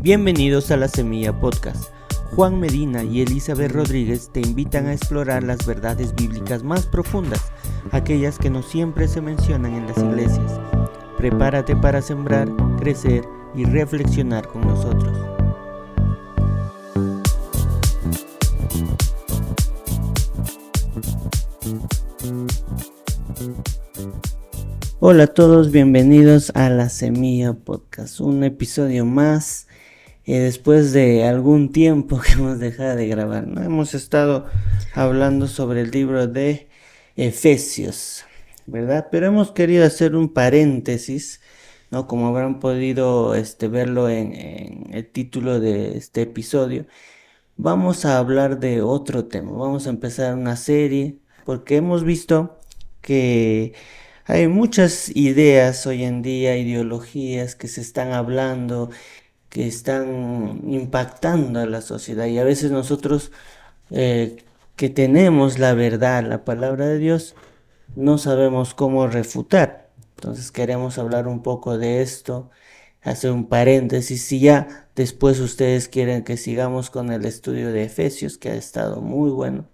Bienvenidos a La Semilla Podcast. Juan Medina y Elizabeth Rodríguez te invitan a explorar las verdades bíblicas más profundas, aquellas que no siempre se mencionan en las iglesias. Prepárate para sembrar, crecer y reflexionar con nosotros. Hola a todos, bienvenidos a La Semilla Podcast, un episodio más. Después de algún tiempo que hemos dejado de grabar, ¿no? Hemos estado hablando sobre el libro de Efesios, ¿verdad? Pero hemos querido hacer un paréntesis, ¿no? Como habrán podido verlo en el título de este episodio. Vamos a hablar de otro tema, vamos a empezar una serie, porque hemos visto que hay muchas ideas hoy en día, ideologías que se están hablando, que están impactando a la sociedad, y a veces nosotros que tenemos la verdad, la palabra de Dios, no sabemos cómo refutar. Entonces queremos hablar un poco de esto, hacer un paréntesis. Si ya después ustedes quieren que sigamos con el estudio de Efesios, que ha estado muy bueno,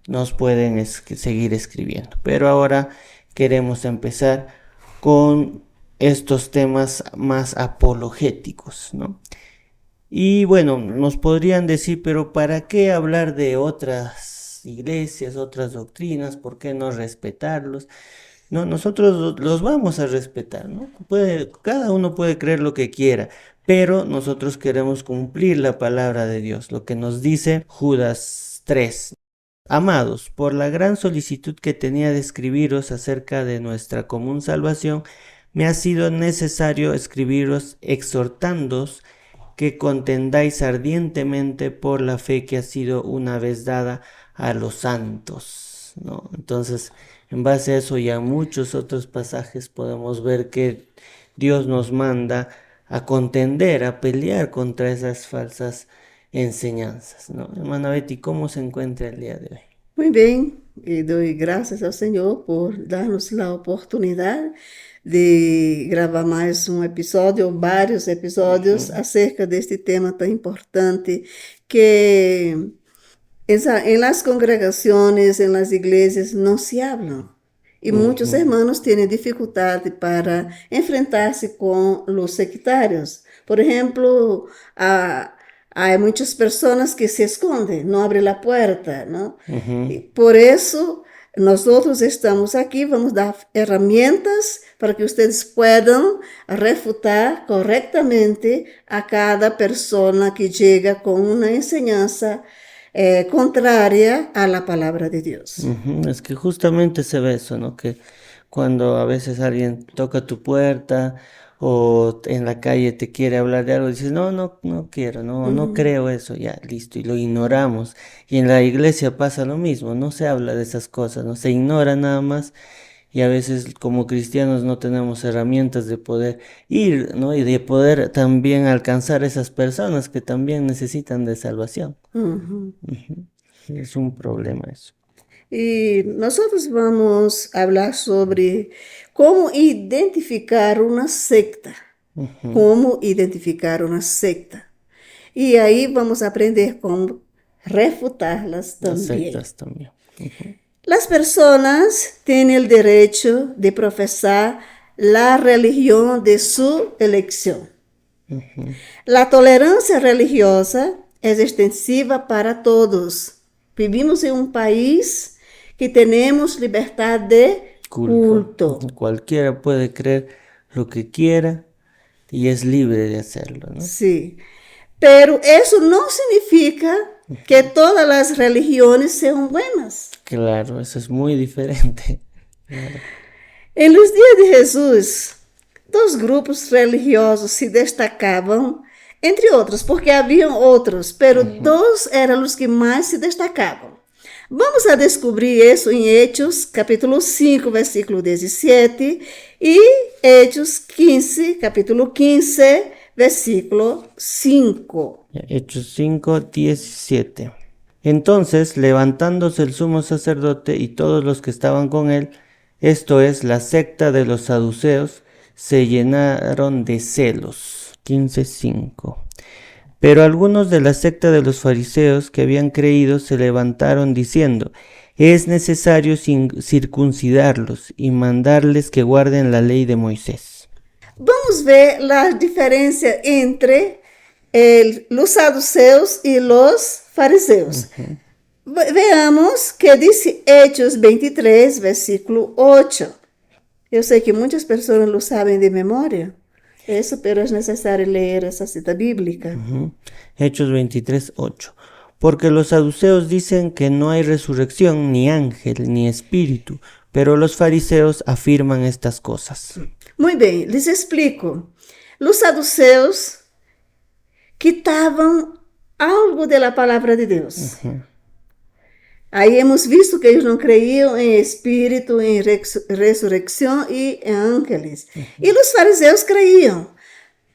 nos pueden seguir escribiendo. Pero ahora queremos empezar con estos temas más apologéticos, ¿no? Y bueno, nos podrían decir, pero ¿para qué hablar de otras iglesias, otras doctrinas? ¿Por qué no respetarlos? No, nosotros los vamos a respetar, ¿no? Cada uno puede creer lo que quiera, pero nosotros queremos cumplir la palabra de Dios, lo que nos dice Judas 3. Amados, por la gran solicitud que tenía de escribiros acerca de nuestra común salvación, me ha sido necesario escribiros exhortándoos que contendáis ardientemente por la fe que ha sido una vez dada a los santos, ¿no? Entonces, en base a eso y a muchos otros pasajes podemos ver que Dios nos manda a contender, a pelear contra esas falsas enseñanzas, ¿no? Hermana Betty, ¿cómo se encuentra el día de hoy? Muy bien, y doy gracias al Señor por darnos la oportunidad de gravar mais um episódio, vários episódios acerca deste tema tão importante que en las congregaciones, en las iglesias, no se hablan. Y muchos hermanos tienen dificultad para enfrentarse con los sectarios. Por ejemplo, hay muchas personas que se esconden, no abren la puerta, ¿no? Y por eso nosotros estamos aquí, vamos a dar herramientas para que ustedes puedan refutar correctamente a cada persona que llega con una enseñanza contraria a la palabra de Dios. Es que justamente se ve eso, ¿no? Que cuando a veces alguien toca tu puerta o en la calle te quiere hablar de algo, dices, no quiero, no creo eso, ya, listo, y lo ignoramos. Y en la iglesia pasa lo mismo, no se habla de esas cosas, no se ignora nada más. Y a veces como cristianos no tenemos herramientas de poder ir, ¿no? Y de poder también alcanzar a esas personas que también necesitan de salvación. Es un problema eso. Y nosotros vamos a hablar sobre cómo identificar una secta. Cómo identificar una secta. Y ahí vamos a aprender cómo refutarlas Las también. sectas también. Las personas tienen el derecho de profesar la religión de su elección. La tolerancia religiosa es extensiva para todos. Vivimos en un país que tenemos libertad de culto. Cualquiera puede creer lo que quiera y es libre de hacerlo, ¿no? Sí, pero eso no significa que todas las religiones sean buenas. Claro, eso es muy diferente. Claro. En los días de Jesús, dos grupos religiosos se destacaban, entre outros, porque haviam outros, pero dos eram os que mais se destacavam. Vamos a descobrir isso em Hechos, capítulo 5, versículo 17, e Hechos 15, capítulo 15, versículo 5. Hechos 5, 17. Entonces, levantándose el sumo sacerdote y todos los que estaban con él, esto es, la secta de los saduceos, se llenaron de celos. 15:5. Pero algunos de la secta de los fariseos que habían creído se levantaron diciendo: es necesario circuncidarlos y mandarles que guarden la ley de Moisés. Vamos ver la diferencia entre los saduceos y los fariseos. Veamos que dice Hechos 23, versículo 8. Yo sé que muchas personas lo saben de memoria, pero es necesario leer esa cita bíblica. Hechos 23:8. Porque los saduceos dicen que no hay resurrección, ni ángel, ni espíritu, pero los fariseos afirman estas cosas. Muy bien, les explico. Los saduceos quitaban algo de la palabra de Dios. Ahí hemos visto que ellos no creían en espíritu, en resurrección y en ángeles. Y los fariseos creían,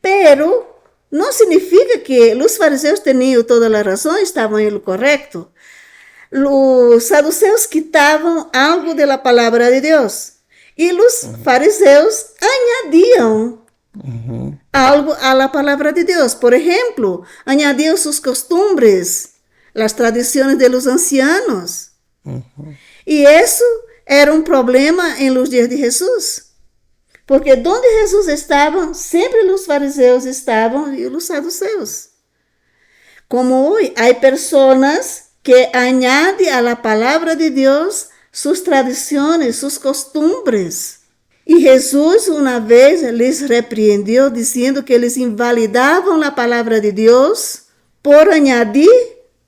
pero no significa que los fariseos tenían toda la razón, estaban en lo correcto. Los saduceos quitaban algo de la palabra de Dios y los fariseos añadían algo a la palabra de Dios. Por ejemplo, añadían sus costumbres, las tradiciones de los ancianos. Y eso era un problema en los días de Jesús. Porque donde Jesús estaba, siempre los fariseos estaban y los saduceos. Como hoy hay personas que añaden a la palabra de Dios sus tradiciones, sus costumbres. Y Jesús una vez les repreendió diciendo que les invalidaban la palabra de Dios por añadir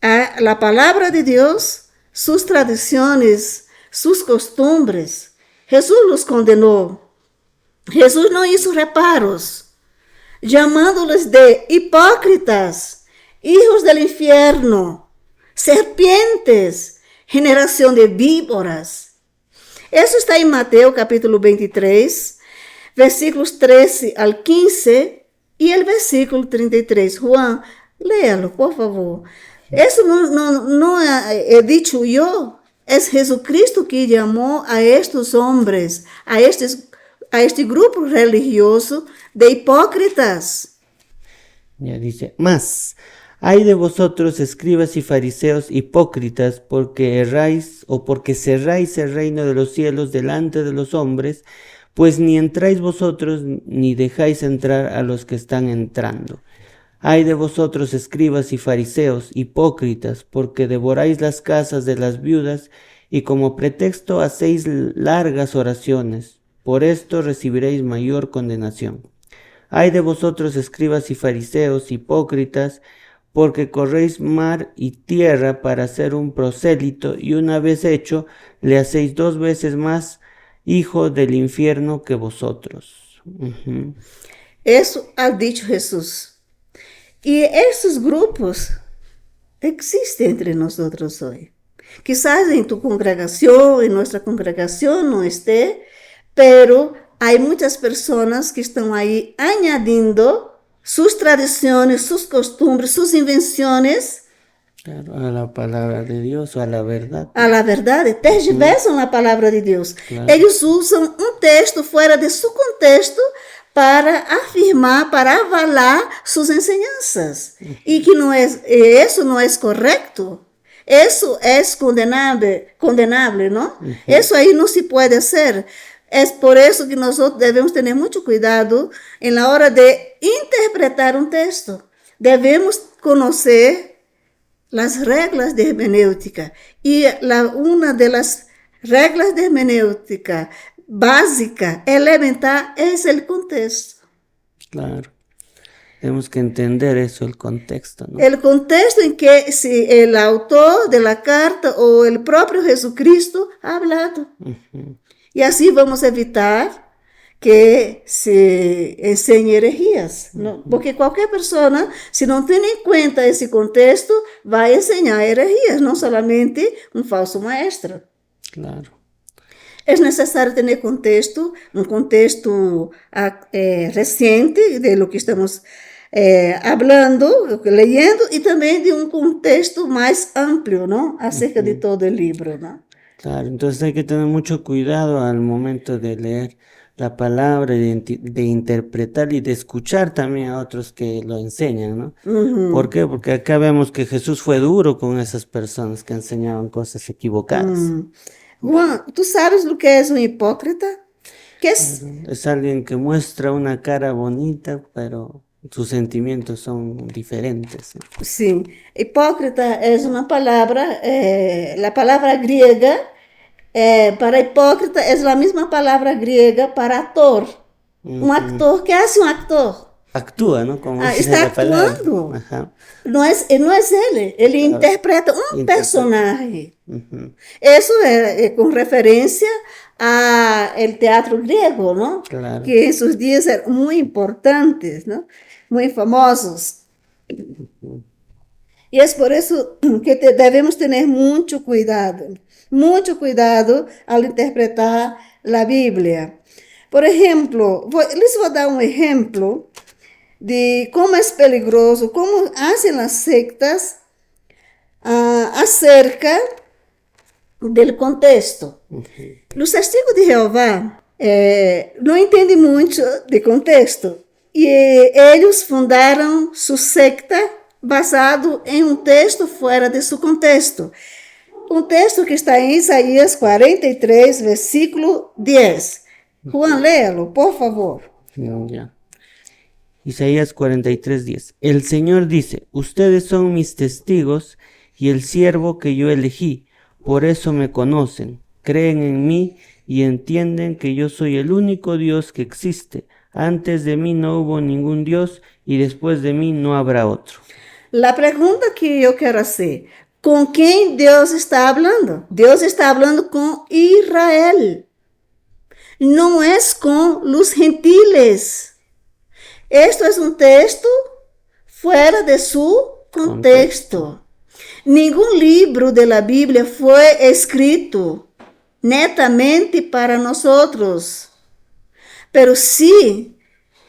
a la palabra de Dios sus tradiciones, sus costumbres. Jesús los condenó. Jesús no hizo reparos, llamándoles de hipócritas, hijos del infierno, serpientes, generación de víboras. Eso está en Mateo capítulo 23, versículos 13 al 15 y el versículo 33. Juan, léalo, por favor. Eso no he dicho yo. Es Jesucristo que llamó a estos hombres, a este grupo religioso de hipócritas. Ya dice, más, ay de vosotros, escribas y fariseos hipócritas, porque erráis o porque cerráis el reino de los cielos delante de los hombres, pues ni entráis vosotros ni dejáis entrar a los que están entrando. Ay de vosotros, escribas y fariseos hipócritas, porque devoráis las casas de las viudas y como pretexto hacéis largas oraciones. Por esto recibiréis mayor condenación. Ay de vosotros, escribas y fariseos hipócritas, porque corréis mar y tierra para hacer un prosélito, y una vez hecho, le hacéis 2 veces más hijo del infierno que vosotros. Eso ha dicho Jesús. Y estos grupos existen entre nosotros hoy. Quizás en tu congregación, en nuestra congregación no esté, pero hay muchas personas que están ahí añadiendo sus tradiciones, sus costumbres, sus invenciones. Claro, a la palabra de Dios o a la verdad. A la verdad, tergiversan la palabra de Dios. Claro. Ellos usan un texto fuera de su contexto para afirmar, para avalar sus enseñanzas. Y que eso no es correcto. Eso es condenable, ¿no? Eso ahí no se puede hacer. Es por eso que nosotros debemos tener mucho cuidado en la hora de interpretar un texto. Debemos conocer las reglas de hermenéutica. Y una de las reglas de hermenéutica básica, elemental, es el contexto. Claro. Tenemos que entender eso, el contexto, ¿no? El contexto en que si el autor de la carta o el propio Jesucristo ha hablado. Y así vamos a evitar que se enseñe herejías, ¿no? Porque cualquier persona, si no tiene en cuenta ese contexto, va a enseñar herejías, no solamente un falso maestro. Claro. Es necesario tener contexto, un contexto reciente de lo que estamos hablando, leyendo, y también de un contexto más amplio, ¿no? Acerca de todo el libro, ¿no? Claro, entonces hay que tener mucho cuidado al momento de leer la palabra, de interpretar y de escuchar también a otros que lo enseñan, ¿no? ¿Por qué? Porque acá vemos que Jesús fue duro con esas personas que enseñaban cosas equivocadas. Juan, ¿tú sabes lo que es un hipócrita? ¿Qué es? Es alguien que muestra una cara bonita, pero sus sentimientos son diferentes, ¿no? Sí, hipócrita es una palabra, la palabra griega para hipócrita es la misma palabra griega para actor. Un actor, ¿qué hace un actor? Actúa, ¿no? Como dice Está la palabra. actuando. Ajá. No es él interpreta un personaje. Ujú. Eso es con referencia a el teatro griego, ¿no? Claro. Que en sus días eran muy importantes, ¿no? Muy famosos. Y es por eso que debemos tener mucho cuidado al interpretar la Biblia. Por ejemplo, les voy a dar un ejemplo de cómo es peligroso, cómo hacen las sectas acerca del contexto. Los testigos de Jehová não entendem muito de contexto e eles fundaram sua secta basado em um texto fora de seu contexto. Um texto que está em Isaías 43, versículo 10. Juan, léalo, por favor. Ya. Isaías 43:10. El Señor dice, ustedes son mis testigos y el siervo que yo elegí, por eso me conocen, creen en mí y entienden que yo soy el único Dios que existe. Antes de mí no hubo ningún Dios y después de mí no habrá otro. La pregunta que eu quero hacer, ¿con quién Dios está hablando? Dios está hablando con Israel. No es con los gentiles. Esto es un texto fuera de su contexto. Ningún libro de la Biblia fue escrito netamente para nosotros, pero sí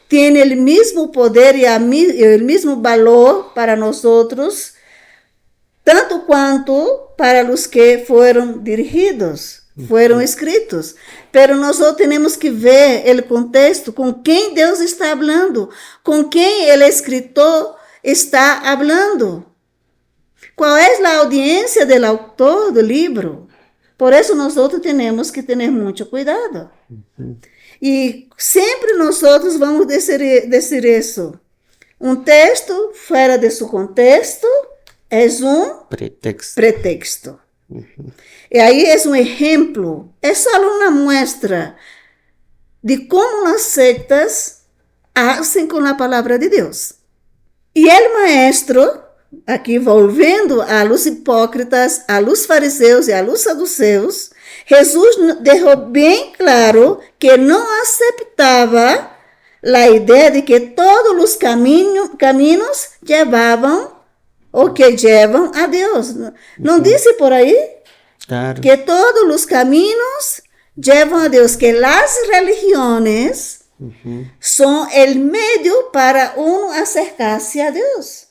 tiene el mismo poder y el mismo valor para nosotros, tanto cuanto para los que fueron dirigidos, fueron escritos. Pero nosotros tenemos que ver el contexto, con quién Dios está hablando, con quién el escritor está hablando. ¿Cuál es la audiencia del autor del libro? Por eso nosotros tenemos que tener mucho cuidado. Y siempre nosotros vamos decir eso. Un texto fuera de su contexto es un pretexto. Y ahí es un ejemplo, es solo una muestra de cómo las sectas hacen con la palabra de Dios. Y el maestro, aqui volvendo a los hipócritas, a los fariseus e a los saduceus, Jesus deixou bem claro que não aceitava a ideia de que todos os caminhos levavam ou que levam a Deus. Não disse por aí? Claro. Que todos os caminhos levam a Deus, que as religiões são o meio para uno acercar-se a Deus.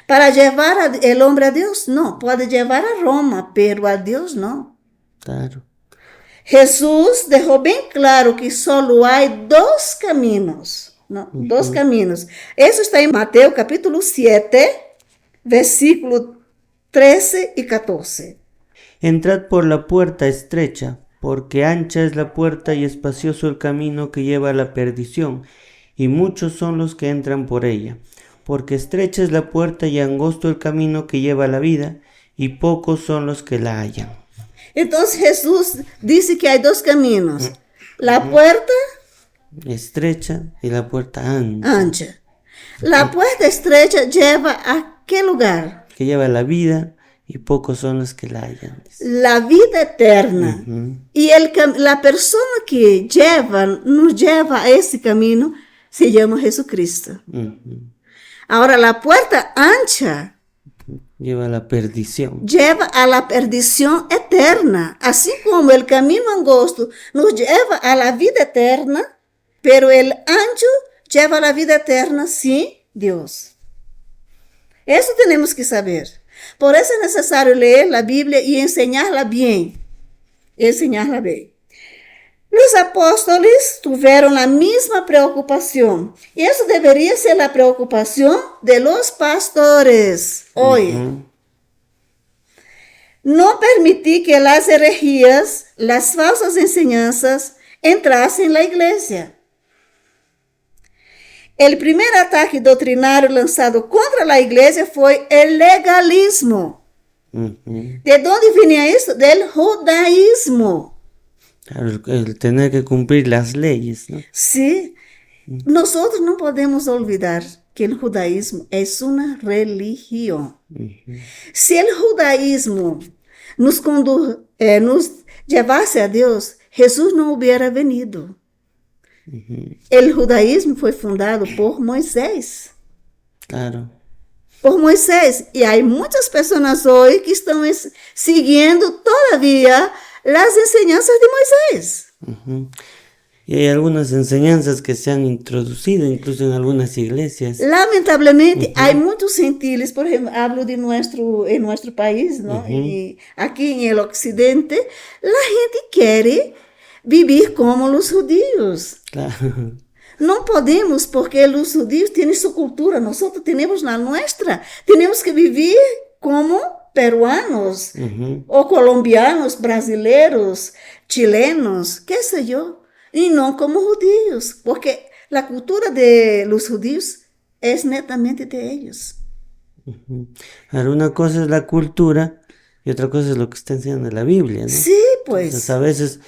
Para llevar el hombre a Dios, no. Puede llevar a Roma, pero a Dios no. Claro. Jesús dejó bien claro que solo hay dos caminos, ¿no? Dos caminos. Eso está en Mateo capítulo 7, versículo 13 y 14. Entrad por la puerta estrecha, porque ancha es la puerta y espacioso el camino que lleva a la perdición, y muchos son los que entran por ella. Porque estrecha es la puerta y angosto el camino que lleva a la vida, y pocos son los que la hallan. Entonces Jesús dice que hay dos caminos. La puerta estrecha y la puerta ancha. La puerta estrecha lleva a qué lugar? Que lleva a la vida, y pocos son los que la hallan. La vida eterna. Y la persona que nos lleva a ese camino se llama Jesucristo. Ahora, la puerta ancha lleva a la perdición. Lleva a la perdición eterna. Así como el camino angosto nos lleva a la vida eterna, pero el ancho lleva a la vida eterna sin Dios. Eso tenemos que saber. Por eso es necesario leer la Biblia y enseñarla bien. Enseñarla bien. Los apóstoles tuvieron la misma preocupación. Y eso debería ser la preocupación de los pastores hoy. No permitir que las herejías, las falsas enseñanzas, entrasen en la iglesia. El primer ataque doctrinario lanzado contra la iglesia fue el legalismo. ¿De dónde venía esto? Del judaísmo. Claro, el tener que cumplir las leyes, ¿no? Sí. Nosotros no podemos olvidar que el judaísmo es una religión. Si el judaísmo nos llevase a Dios, Jesús no hubiera venido. El judaísmo fue fundado por Moisés. Claro. Por Moisés. Y hay muchas personas hoy que están siguiendo todavía las enseñanzas de Moisés. Y hay algunas enseñanzas que se han introducido incluso en algunas iglesias. Lamentablemente, hay muchos gentiles, por ejemplo, hablo de en nuestro país, ¿no? Y aquí en el occidente, la gente quiere vivir como los judíos. Claro. No podemos, porque los judíos tienen su cultura, nosotros tenemos la nuestra. Tenemos que vivir como peruanos, o colombianos, brasileños, chilenos, qué sé yo. Y no como judíos, porque la cultura de los judíos es netamente de ellos. Ahora, una cosa es la cultura y otra cosa es lo que está enseñando la Biblia, ¿no? Sí, pues. Entonces, a veces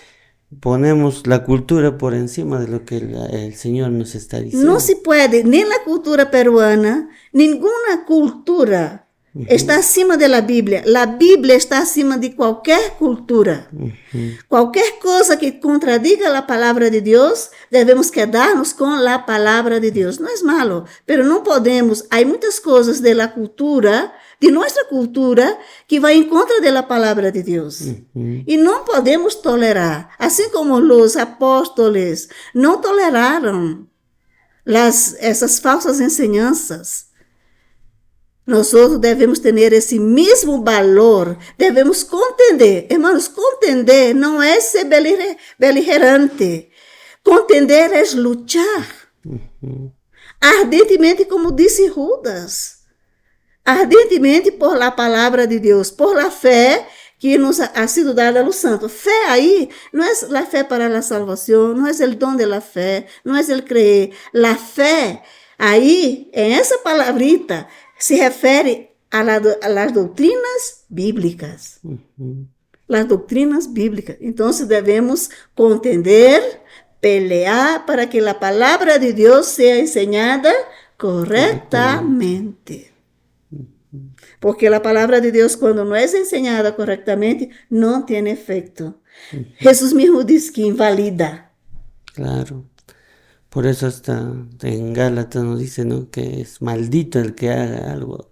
ponemos la cultura por encima de lo que el Señor nos está diciendo. No se puede, ni la cultura peruana, ninguna cultura está acima de la Biblia. La Biblia está acima de cualquier cultura. Cualquier cosa que contradiga la palabra de Dios, debemos quedarnos con la palabra de Dios. No es malo, pero no podemos. Hay muchas cosas de la cultura, de nuestra cultura, que va en contra de la palabra de Dios. Y no podemos tolerar. Así como los apóstoles no toleraron esas falsas enseñanzas. Nosotros debemos tener esse mesmo valor, devemos contender. Hermanos, contender não é ser beligerante. Contender é lutar. Ardentemente, como disse Judas. Ardentemente por la palavra de Deus, por la fé que nos ha sido dada a los santos. Fé aí não é a fé para a salvação, não é o dom de la fé, não é o creer. La fé aí, em essa palavrita, se refere a las doutrinas bíblicas. Las doutrinas bíblicas. Então, devemos contender, pelear para que a palavra de Deus seja ensinada corretamente. Porque a palavra de Deus, quando não é ensinada corretamente, não tem efeito. Jesus mesmo diz que invalida. Claro. Por eso hasta en Gálatas nos dice, ¿no?, que es maldito el que haga algo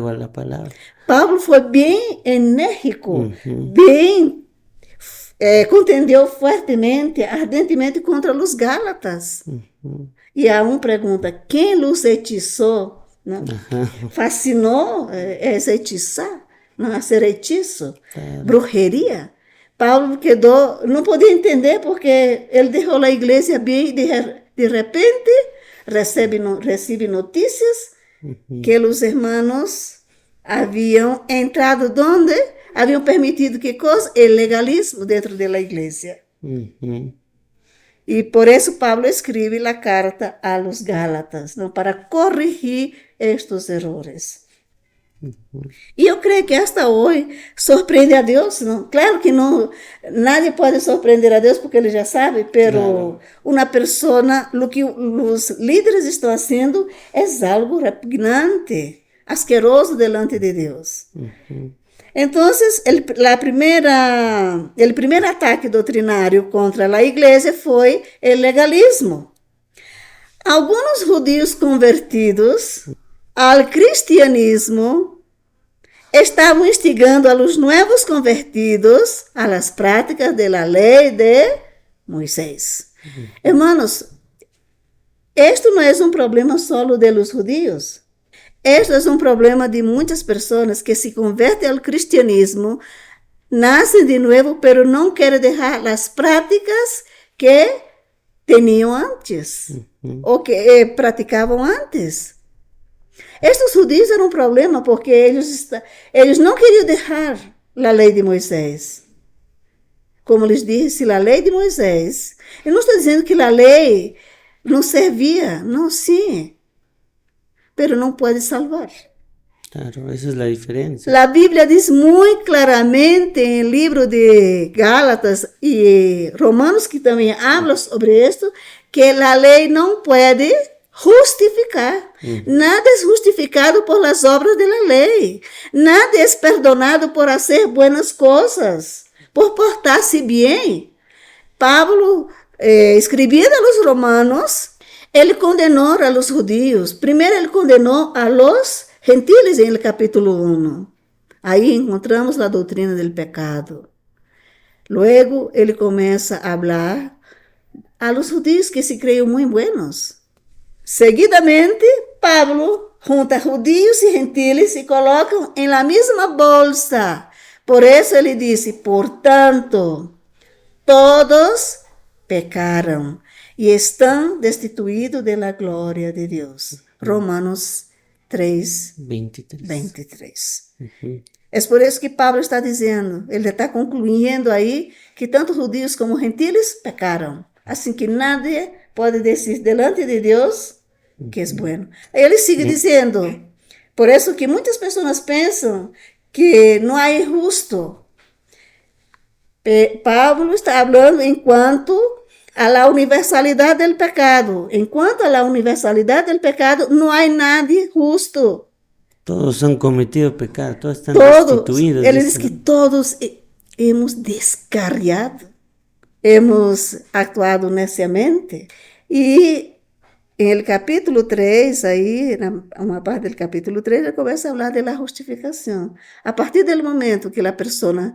a la palabra. Pablo foi bem enérgico, bem contendeu fortemente, ardentemente contra os Gálatas. E aún pergunta, quem los hechizou? ¿No? Fascinou, hechizar, não hacer hechizo, brujeria. Paulo quedou, não podia entender porque ele deixou a igreja bem, de repente recebe notícias que os irmãos haviam entrado donde? Haviam permitido que coisa? El legalismo dentro da igreja. E por isso Paulo escreve a carta a los Gálatas, não, para corrigir estes errores. E eu creio que hasta hoje surpreende a Deus, não? Claro que não, nadie pode surpreender a Deus porque ele já sabe, pero uma pessoa, o que os líderes estão fazendo é algo repugnante, asqueroso delante de Deus. Então, o primeiro ataque doutrinário contra a igreja foi o legalismo. Alguns judeus convertidos ao cristianismo estavam instigando a los nuevos convertidos a las prácticas de la ley de Moisés. Hermanos, esto não é um problema solo de los judíos. Esto é um problema de muitas pessoas que se convertem ao cristianismo, nascem de novo, pero não querem deixar as práticas que tenían antes, o que praticavam antes. Estes judíos eram um problema porque eles não queriam deixar a lei de Moisés. Como lhes disse, a lei de Moisés. Eu não estou dizendo que a lei não servia, não, sim, pero não pode salvar. Claro, esa es la diferencia. La Biblia dice muy claramente en el libro de Gálatas y Romanos, que también habla sobre esto, que la ley no puede justificar. Nada es justificado por las obras de la ley. Nada es perdonado por hacer buenas cosas, por portarse bien. Pablo, escribiendo a los romanos, él condenó a los judíos. Primero él condenó a los gentiles en el capítulo 1. Ahí encontramos la doctrina del pecado. Luego él comienza a hablar a los judíos que se creían muy buenos. Seguidamente, Pablo junta judíos y gentiles y colocan en la misma bolsa. Por eso ele dice, por tanto, todos pecaram e estão destituídos de la glória de Deus. Romanos 3, 23. É por isso que Pablo está dizendo, ele está concluindo aí que tanto judíos como gentiles pecaram. Assim que nadie pode dizer delante de Deus que é bueno. Aí ele sigue dizendo, por isso que muitas pessoas pensam que não há justo. Pablo está falando enquanto a la universalidade del pecado. Enquanto a la universalidade del pecado, não há nadie justo. Todos han cometido pecado, todos están destituidos. Ele diz que todos hemos descarriado, hemos actuado neciamente. E em el capítulo 3, aí, uma parte do capítulo 3, ele começa a falar da justificação. A partir do momento que a pessoa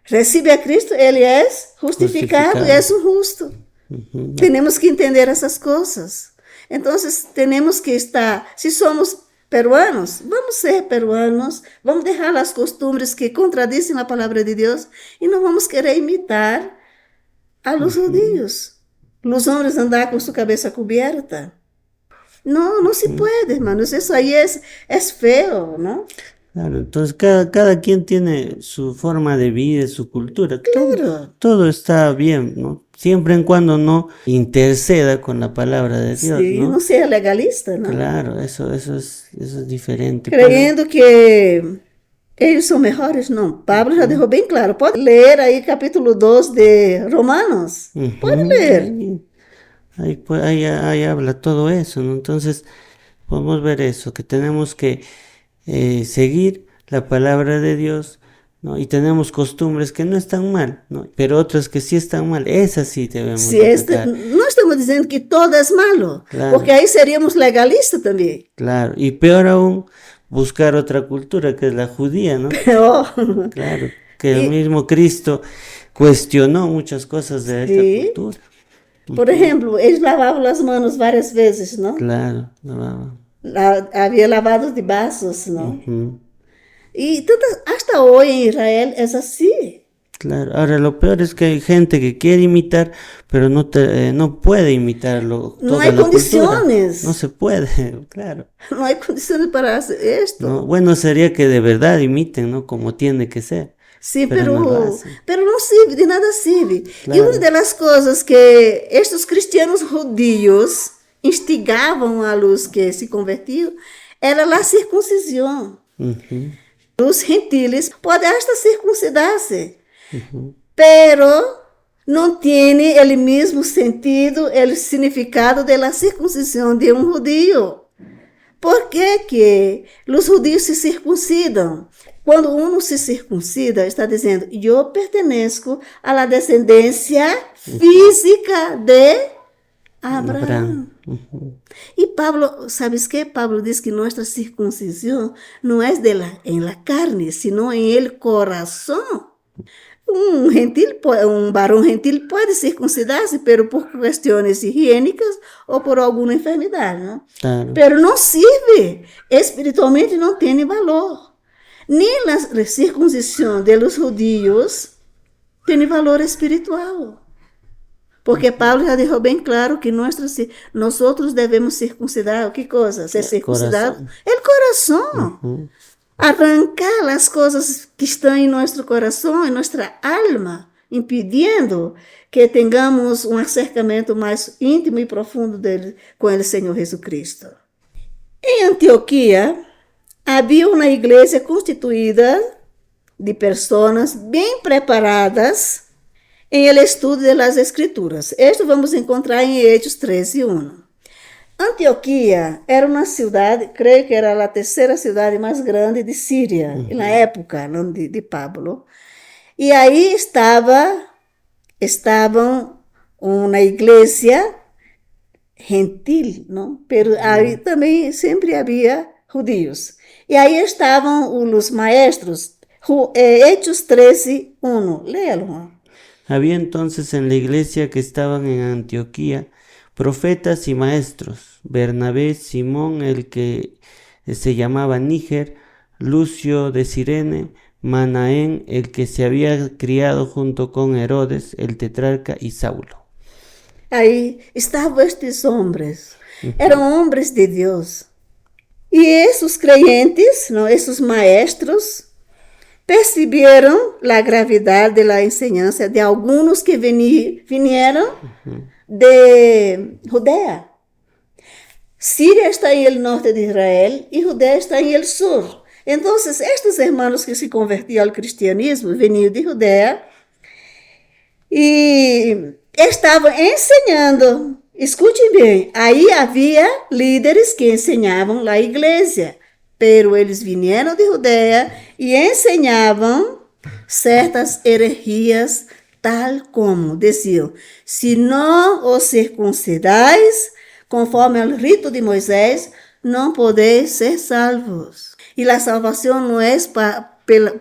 recebe a Cristo, ele é justificado e é um justo. Temos que entender essas coisas. Então, temos que estar, se somos peruanos, vamos ser peruanos, vamos deixar as costumes que contradizem a palavra de Deus e não vamos querer imitar a los judíos. Los homens andar com sua cabeça coberta. Não se pode, hermanos. Isso aí é feio, não? Claro, entonces cada quien tiene su forma de vida, su cultura. Claro. Todo está bien, ¿no? Siempre en cuando no interceda con la palabra de Dios, sí, ¿no? No sea legalista, ¿no? Claro, eso es diferente. Creyendo que ellos son mejores, no. Pablo ya dejó bien claro. Pode leer ahí capítulo 2 de Romanos. Pode leer. Ahí habla todo eso, ¿no? Entonces, podemos ver eso, que tenemos que seguir la palabra de Dios, ¿no? Y tenemos costumbres que no están mal, ¿no? Pero otras que sí están mal, esas sí debemos aplicar. No estamos diciendo que todo es malo, claro, porque ahí seríamos legalistas también. Claro, y peor aún, buscar otra cultura que es la judía, ¿no? Peor. Claro, que el mismo Cristo cuestionó muchas cosas de esta cultura. Por ejemplo, ellos lavaban las manos varias veces, ¿no? Claro, lavaban. Había lavados de vasos, ¿no? Y hasta hoy en Israel es así. Claro, ahora lo peor es que hay gente que quiere imitar, pero no puede imitarlo. No hay condiciones. Cultura. No se puede, claro. No hay condiciones para hacer esto. No, bueno sería que de verdad imiten, ¿no? Como tiene que ser. Sí, pero no sirve, de nada sirve. Claro. Y una de las cosas que estos cristianos judíos instigavam a los que se convertiam era a circuncisão. Os gentiles podem hasta circuncidar-se, pero não tem o mesmo sentido, o significado da circuncisão de um judío. Por que os judíos se circuncidam? Quando um se circuncida, está dizendo, eu pertenço à descendência física de Abraão. E Pablo, ¿sabes qué? Pablo diz que nossa circuncisão não é em la carne, sino em el coração. Um varão gentil pode circuncidar-se, pero por questões higiênicas ou por alguma enfermidade, não? Claro. Pero não serve, espiritualmente não tem valor. Nem a circuncisão de los judíos tem valor espiritual. Porque Pablo já deixou bem claro que nosotros devemos circuncidar, ¿qué cosa? Ser circuncidado Corazón. el corazón. Ujú. Arrancar las cosas que están en nuestro corazón, en nuestra alma, impidiendo que tengamos un acercamiento más íntimo y profundo con el Señor Jesucristo. En Antioquía había una iglesia constituida de personas bien preparadas en el estudio de las Escrituras. Esto vamos a encontrar en Hechos 13:1. Antioquía era uma cidade, creio que era a terceira cidade mais grande de Síria, na época de Pablo. E aí estavam uma igreja gentil, não? Pero aí também sempre havia judeus. E aí estavam os maestros, Hechos 13:1. Léalo, Juan. Había entonces en la iglesia que estaban en Antioquía profetas y maestros: Bernabé, Simón, el que se llamaba Níger, Lucio de Cirene, Manaén, el que se había criado junto con Herodes, el tetrarca, y Saulo. Aí estavam estes homens, eram homens de Deus. E esses creyentes, não, esses maestros, perceberam a gravidade da enseñança de alguns que vinieron de Judea. Síria está en el norte de Israel y Judea está en el sur. Entonces, estos hermanos que se convertían al cristianismo venían de Judea y estaban enseñando. Escute bem, aí havia líderes que ensinavam la igreja, pero eles vieram de Judea e ensinavam certas heresias, tal como diziam: se não os circuncidais conforme ao rito de Moisés, não podeis ser salvos. E a salvação não é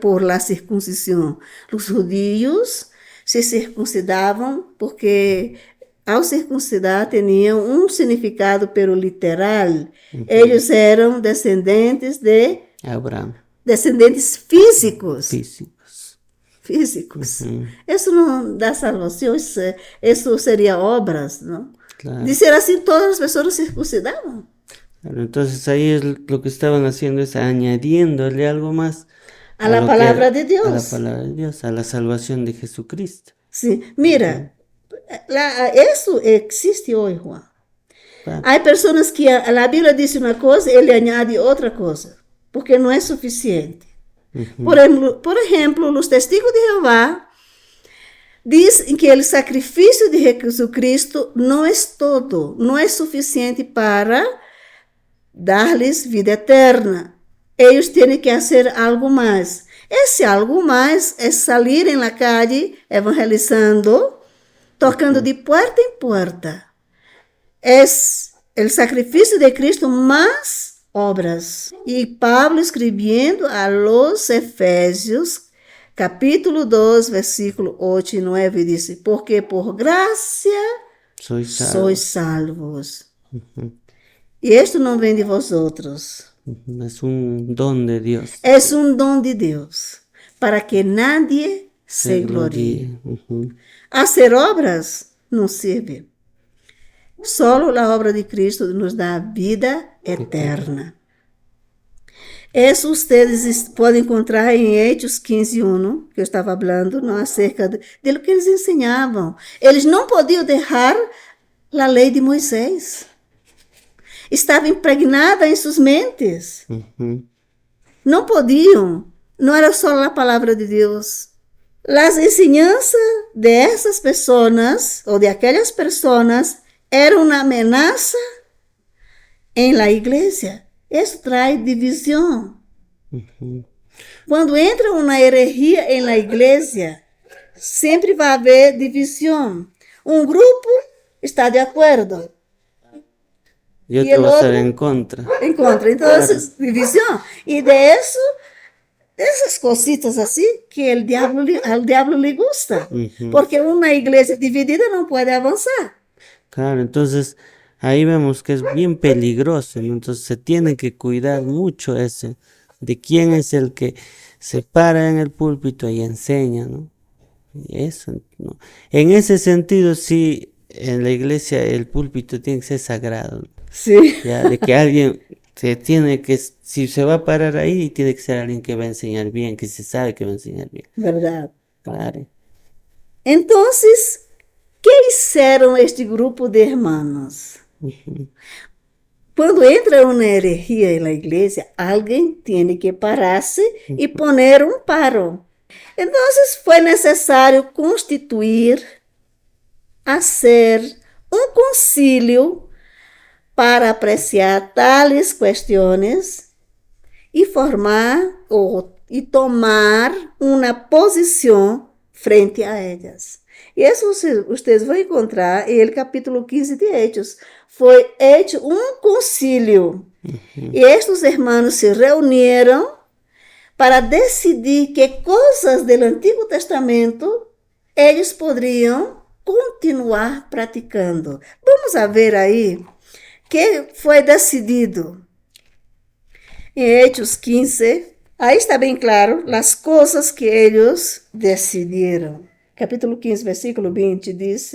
por la circuncisión. Os judíos se circuncidavam porque ao circuncidar tinham um significado pero literal. Eles eram descendentes de Abraham. Descendentes físicos. Físicos. Isso não dá salvação, isso seria obras, não? Claro. De ser assim, todas as pessoas circuncidavam. Claro, entonces ahí es lo que estaban haciendo, es añadiéndole algo más a la palabra de A la Dios. palabra de Dios, a la salvación de Jesucristo. Sí, mira, isso existe hoje, Juan. Claro. Há pessoas que a Bíblia diz uma coisa, ele añade outra coisa, porque não é suficiente. Por exemplo, os testigos de Jeová dizem que o sacrifício de Jesucristo não é todo, não é suficiente para dar-lhes vida eterna. Eles têm que fazer algo mais. Esse algo mais é sair em la calle evangelizando, tocando de porta em porta. É o sacrifício de Cristo mais obras. E Pablo escrevendo a los Efésios, capítulo 2, versículo 8 e 9, disse: porque por graça sois salvos. E isto não vem de vosotros. Es un don de Dios. Es un don de Dios, para que nadie se gloríe. Hacer obras não sirve. Solo la obra de Cristo nos dá vida eterna. Isso ustedes podem encontrar em Hechos 15:1, que eu estava falando, não, acerca de lo que eles ensinavam. Eles não podiam deixar a lei de Moisés. Estava impregnada em suas mentes. Não podiam. Não era só a palavra de Deus. As ensinanças de essas pessoas, ou de aquelas pessoas, eram uma ameaça em la igreja. Isso traz divisão. Quando entra uma heresia em la igreja, sempre vai haver divisão. Um grupo está de acordo. Y otro va a estar en contra. En contra. Entonces, división. Y de eso, de esas cositas así, que al diablo le gusta. Porque una iglesia dividida no puede avanzar. Claro, entonces ahí vemos que es bien peligroso, ¿no? Entonces se tiene que cuidar mucho de quién es el que se para en el púlpito y enseña, ¿no? Y eso, ¿no? En ese sentido sí en la iglesia el púlpito tiene que ser sagrado, Sí, ya, de que alguien se tiene que, si se va a parar ahí, tiene que ser alguien que va a enseñar bien, que se sabe que va a enseñar bien. verdade. Claro. Entonces, ¿qué hicieron este grupo de hermanos? Ujú. Cuando entra una herejía en la iglesia, alguien tiene que pararse y poner un paro. Entonces fue necesario constituir, hacer un concilio para apreciar tales cuestiones y formar y tomar una posición frente a ellas. Y eso ustedes van a encontrar en el capítulo 15 de Hechos. Fue hecho un concilio. Y estos hermanos se reunieron para decidir qué cosas del Antiguo Testamento ellos podrían continuar praticando. Vamos a ver aí que foi decidido. Em Hechos 15, aí está bem claro as coisas que eles decidiram. Capítulo 15, versículo 20 diz,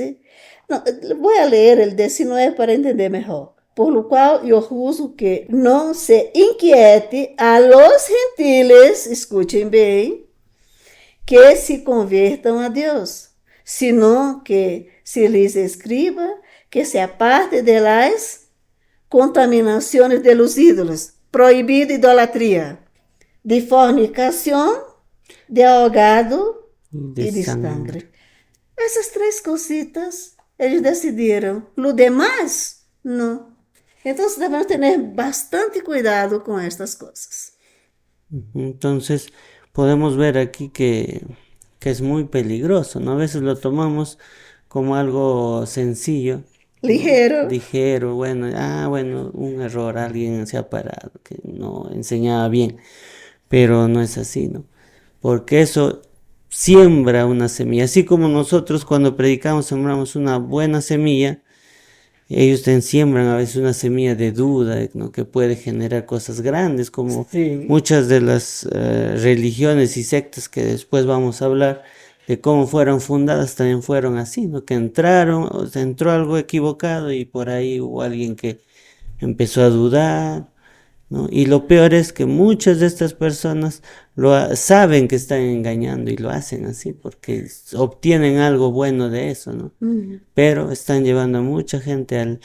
não, vou ler el 19 para entender melhor. Por lo qual eu juzgo que não se inquiete a los gentiles, escutem bem, que se convertam a Deus, sino que se lhes escriba que se aparte de las contaminações de los ídolos, proibida idolatria, de fornicação, de ahogado e de sangre. Essas três cositas, eles decidiram. Lo demás, não. Então, devemos ter bastante cuidado com estas coisas. Entonces, podemos ver aquí que es muy peligroso, ¿no? A veces lo tomamos como algo sencillo, Ligero. ligero, bueno, bueno, un error, alguien se ha parado, que no enseñaba bien, pero no es así, ¿no? Porque eso siembra una semilla, así como nosotros cuando predicamos sembramos una buena semilla, ellos siembran a veces una semilla de duda, ¿no? Que puede generar cosas grandes, como Sí. muchas de las religiones y sectas que después vamos a hablar de cómo fueron fundadas, también fueron así, ¿no? Que entró algo equivocado y por ahí hubo alguien que empezó a dudar, ¿no? Y lo peor es que muchas de estas personas saben que están engañando y lo hacen así porque obtienen algo bueno de eso, ¿no? Pero están llevando a mucha gente al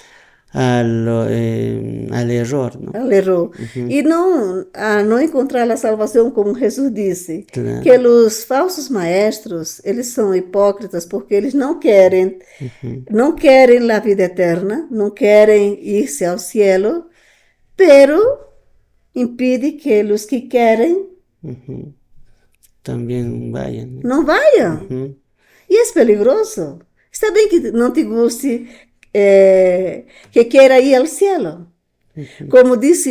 error, ¿no? Al error. E não, a não encontrar a salvação, como Jesus disse, Claro. que os falsos maestros, eles são hipócritas porque eles não querem a vida eterna, não querem ir-se ao cielo, pero impide que os que querem También vayan, ¿no? não vayam. E é peligroso. Está bem que não te guste, que queira ir ao cielo. Como disse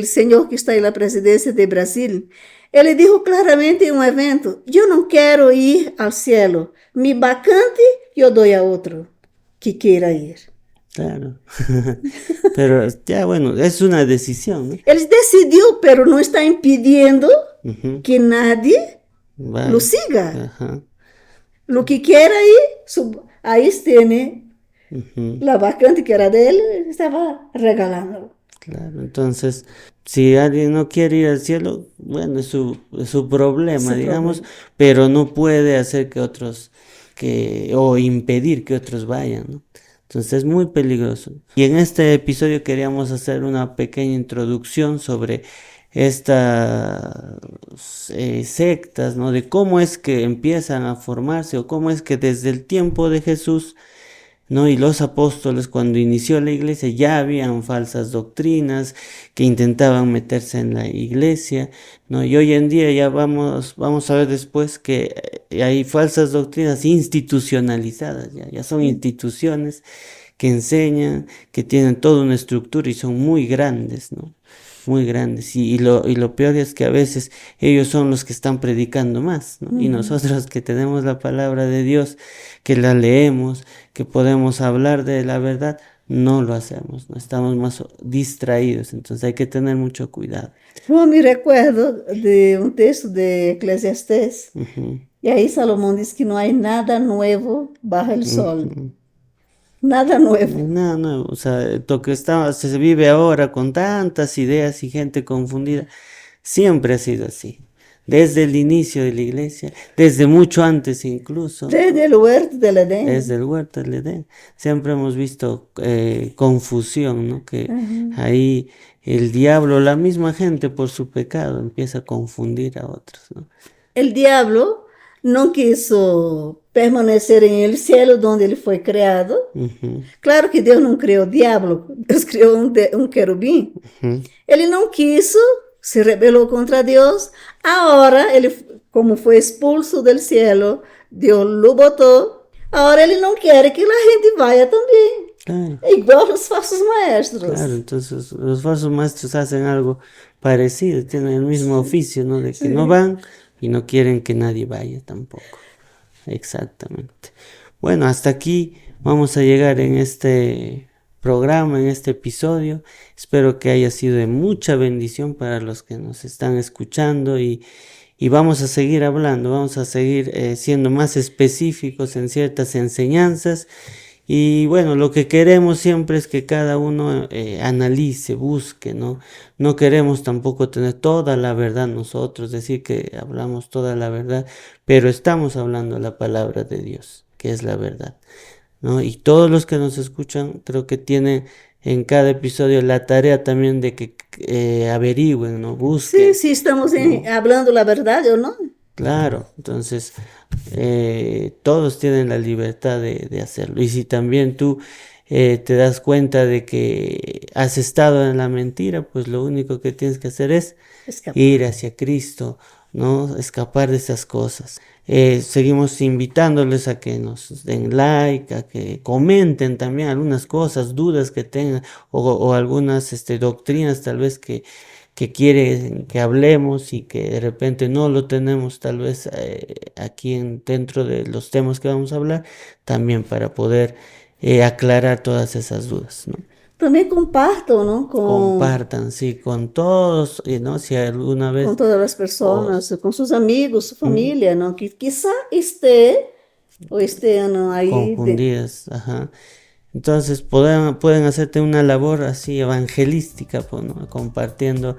o senhor que está na presidência de Brasil, ele disse claramente em um evento: eu não quero ir ao cielo, me bacante eu dou a outro que queira ir. Claro. Pero ya bueno, es una decisión, ¿no? Ele decidiu, pero não está impedindo que nadie Vale. lo siga. Ajá. Lo que quiera ir, aí tiene la vacante que era de él, estaba regalando. Claro, entonces, si alguien no quiere ir al cielo, bueno, es su problema, digamos, pero no puede hacer que otros, o impedir que otros vayan, ¿no? Entonces es muy peligroso. Y en este episodio queríamos hacer una pequeña introducción sobre estas sectas, ¿no? De cómo es que empiezan a formarse o cómo es que desde el tiempo de Jesús, ¿no? Y los apóstoles, cuando inició la iglesia, ya habían falsas doctrinas que intentaban meterse en la iglesia, ¿no? Y hoy en día ya vamos a ver después que hay falsas doctrinas institucionalizadas, ya son instituciones que enseñan, que tienen toda una estructura y son muy grandes, ¿no? Muy grandes. Y lo peor es que a veces ellos son los que están predicando más, ¿no? Y nosotros que tenemos la palabra de Dios, que la leemos, que podemos hablar de la verdad, no lo hacemos, ¿no? Estamos más distraídos, entonces hay que tener mucho cuidado. Yo me recuerdo de un texto de Eclesiastés, y ahí Salomón dice que no hay nada nuevo bajo el sol. Nada nuevo. Nada nuevo, o sea, lo que se vive ahora con tantas ideas y gente confundida, siempre ha sido así. Desde el inicio de la iglesia, desde mucho antes incluso, Desde el huerto del Edén. desde el huerto del Edén, siempre hemos visto confusión, ¿no? Que ahí el diablo, la misma gente por su pecado empieza a confundir a otros, ¿no? El diablo no quiso permanecer en el cielo donde él fue creado. Ujú, Claro que Deus não criou o diabo, Deus criou um querubim. ujú. Ele não quis, se rebelou contra Deus. Agora, ele, como foi expulso do cielo, Deus lo botou. Agora ele não quer que a gente vaya também. Claro, É igual os falsos maestros. claro, entonces los falsos maestros hacen algo parecido, tienen el mismo oficio, ¿no? De que no van y no quieren que nadie vaya tampoco. Exactamente. Bueno, hasta aquí vamos a llegar en este programa, en este episodio. Espero que haya sido de mucha bendición para los que nos están escuchando y vamos a seguir hablando, vamos a seguir siendo más específicos en ciertas enseñanzas. Y bueno, lo que queremos siempre es que cada uno analice, busque, ¿no? No queremos tampoco tener toda la verdad nosotros, decir que hablamos toda la verdad, pero estamos hablando la palabra de Dios, que es la verdad, ¿no? Y todos los que nos escuchan creo que tienen en cada episodio la tarea también de que averigüen, ¿no? Busquen. Sí, estamos hablando la verdad o no. Claro, entonces todos tienen la libertad de hacerlo. Y si también tú te das cuenta de que has estado en la mentira, pues lo único que tienes que hacer es ir hacia Cristo, ¿no? Escapar de esas cosas. Seguimos invitándoles a que nos den like, a que comenten también algunas cosas, dudas que tengan o algunas doctrinas tal vez que quieren que hablemos y que de repente no lo tenemos tal vez aquí dentro de los temas que vamos a hablar, también para poder aclarar todas esas dudas, ¿no? Também compartam, não? Compartan, sí, con todos, ¿no? Si alguna vez... Com todas as pessoas, com seus amigos, sua família, não? Que quizá estejam aí confundidas, ajá. Entonces pueden hacerte una labor así evangelística, pues, ¿no? Compartiendo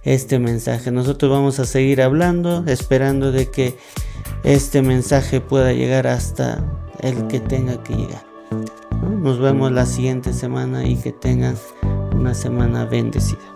este mensaje. Nosotros vamos a seguir hablando, esperando de que este mensaje pueda llegar hasta el que tenga que llegar, ¿no? Nos vemos la siguiente semana y que tengan una semana bendecida.